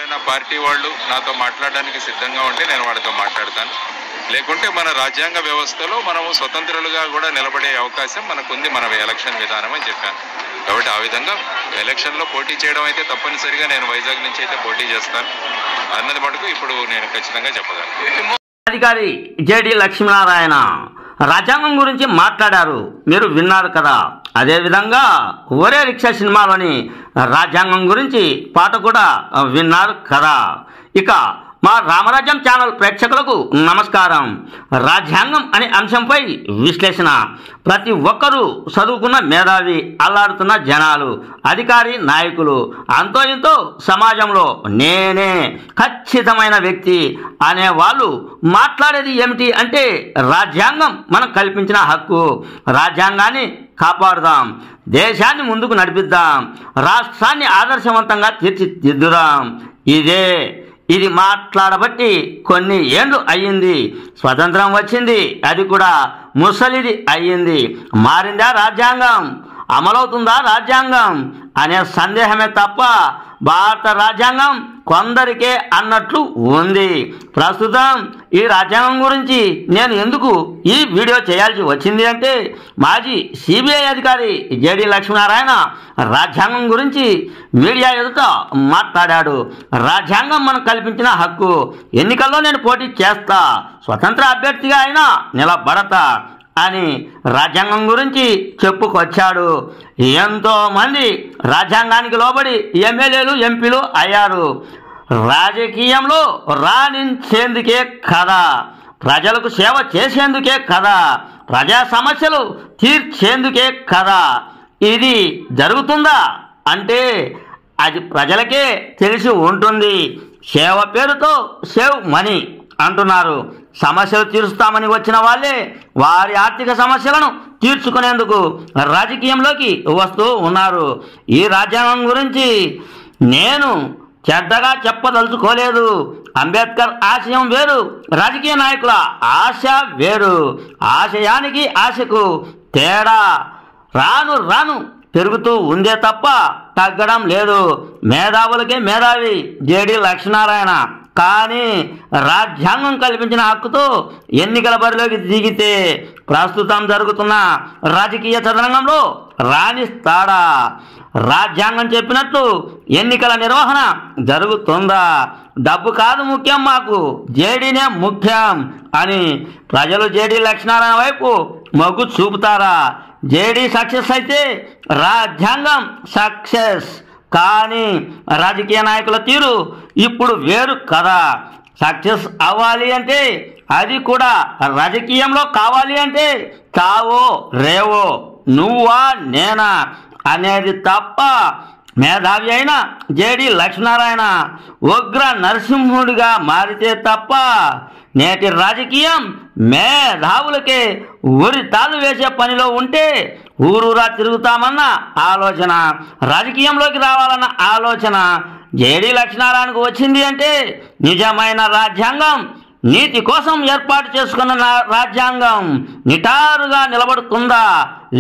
నా పార్టీ వాళ్ళు నాతో మాట్లాడడానికి సిద్ధంగా ఉంటే నేను వాళ్ళతో మాట్లాడతాను. లేకుంటే మన రాజ్యాంగ వ్యవస్థలో మనము స్వతంత్రులుగా కూడా నిలబడే అవకాశం మనకుంది మన ఎలక్షన్ విధానం అని చెప్పాను. కాబట్టి ఆ విధంగా ఎలక్షన్లో పోటీ చేయడం అయితే తప్పనిసరిగా నేను వైజాగ్ నుంచి అయితే పోటీ చేస్తాను అన్నది మటుకు ఇప్పుడు నేను ఖచ్చితంగా చెప్పగలను. అధికారి జేడి లక్ష్మీనారాయణ రాజ్యాంగం గురించి మాట్లాడారు, మీరు విన్నారు కదా. అదేవిధంగా ఒరే రిక్షా సినిమాలోని రాజ్యాంగం గురించి పాట కూడా విన్నారు కదా. ఇక మా రామరాజ్యం ఛానల్ ప్రేక్షకులకు నమస్కారం. రాజ్యాంగం అనే అంశంపై విశ్లేషణ. ప్రతి ఒక్కరూ చదువుకున్న మేధావి, అల్లాడుతున్న జనాలు, అధికారి, నాయకులు, అంతో ఇంతో సమాజంలో నేనే ఖచ్చితమైన వ్యక్తి అనే వాళ్ళు మాట్లాడేది ఏమిటి అంటే రాజ్యాంగం మనకు కల్పించిన హక్కు. రాజ్యాంగాన్ని కాపాడుదాం, దేశాన్ని ముందుకు నడిపిద్దాం, రాష్ట్రాన్ని ఆదర్శవంతంగా తీర్చిదిద్దుదాం. ఇది మాట్లాడబట్టి కొన్ని ఏండ్లు అయ్యింది. స్వతంత్రం వచ్చింది, అది కూడా ముసలిది అయ్యింది. మారిందా రాజ్యాంగం? అమలవుతుందా రాజ్యాంగం అనే సందేహమే తప్ప భారత రాజ్యాంగం కొందరికే అన్నట్లు ఉంది. ప్రస్తుతం ఈ రాజ్యాంగం గురించి నేను ఎందుకు ఈ వీడియో చేయాల్సి వచ్చింది అంటే మాజీ సిబిఐ అధికారి జేడి లక్ష్మీనారాయణ రాజ్యాంగం గురించి మీడియా ఎదుట మాట్లాడాడు. రాజ్యాంగం మనకు కల్పించిన హక్కు, ఎన్నికల్లో నేను పోటీ చేస్తా, స్వతంత్ర అభ్యర్థిగా అయినా నిలబడతా అని రాజ్యాంగం గురించి చెప్పుకొచ్చాడు. ఎంతో మంది రాజ్యాంగానికి లోబడి ఎమ్మెల్యేలు, ఎంపీలు అయ్యారు. రాజకీయంలో రాణించేందుకే కదా, ప్రజలకు సేవ చేసేందుకే కదా, ప్రజా సమస్యలు తీర్చేందుకే కదా. ఇది జరుగుతుందా అంటే అది ప్రజలకే తెలిసి ఉంటుంది. సేవ పేరుతో సేవ్ మనీ అంటున్నారు. సమస్యలు తీరుస్తామని వచ్చిన వాళ్ళే వారి ఆర్థిక సమస్యలను తీర్చుకునేందుకు రాజకీయంలోకి వస్తూ ఉన్నారు. ఈ రాజ్యాంగం గురించి నేను చెడ్డగా చెప్పదలుచుకోలేదు. అంబేద్కర్ ఆశయం వేరు, రాజకీయ నాయకుల ఆశ వేరు. ఆశయానికి ఆశకు తేడా రాను రాను పెరుగుతూ ఉందే తప్ప తగ్గడం లేదు. మేధావులకే మేధావి జేడి లక్ష్మీనారాయణ. కానీ రాజ్యాంగం కల్పించిన హక్కుతో ఎన్నికల బరిలోకి దిగితే ప్రస్తుతం జరుగుతున్న రాజకీయ చదరంగంలో రాణిస్తాడా? రాజ్యాంగం చెప్పినట్లు ఎన్నికల నిర్వహణ జరుగుతుందా? డబ్బు కాదు ముఖ్యం, మాకు జేడీనే ముఖ్యం అని ప్రజలు జేడి లక్ష్మీనారాయణ వైపు మొగ్గు చూపుతారా? జేడీ సక్సెస్ అయితే రాజ్యాంగం సక్సెస్. కానీ రాజకీయ నాయకుల తీరు ఇప్పుడు వేరు కదా. సక్సెస్ అవ్వాలి అంటే, అది కూడా రాజకీయంలో కావాలి అంటే చావో రేవో, నువ్వా నేనా అనేది తప్ప మేధావి అయిన జేడి లక్ష్మీనారాయణ ఉగ్ర నరసింహుడిగా మారితే తప్ప నేటి రాజకీయం మేధావులకే ఉరితాలు వేసే పనిలో ఉంటే ఊరూరా తిరుగుతామన్న ఆలోచన, రాజకీయంలోకి రావాలన్న ఆలోచన జేడి లక్ష్మీనారాయణకు వచ్చింది అంటే నిజమైన రాజ్యాంగం, నీతి కోసం ఏర్పాటు చేసుకున్న రాజ్యాంగం నిటారుగా నిలబడుతుందా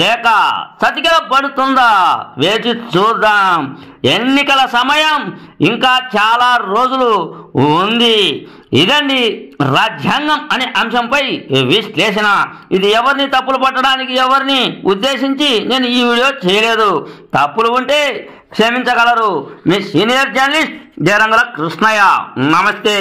లేక సతికిలబడుతుందా వేచి చూద్దాం. ఎన్నికల సమయం ఇంకా చాలా రోజులు ఉంది. ఇదండి రాజ్యాంగం అనే అంశంపై విశ్లేషణ. ఇది ఎవరిని తప్పులు పట్టడానికి, ఎవరిని ఉద్దేశించి నేను ఈ వీడియో చేయలేదు. తప్పులు ఉంటే క్షమించగలరు. మీ సీనియర్ జర్నలిస్ట్ జరంగల కృష్ణయ్య. నమస్తే.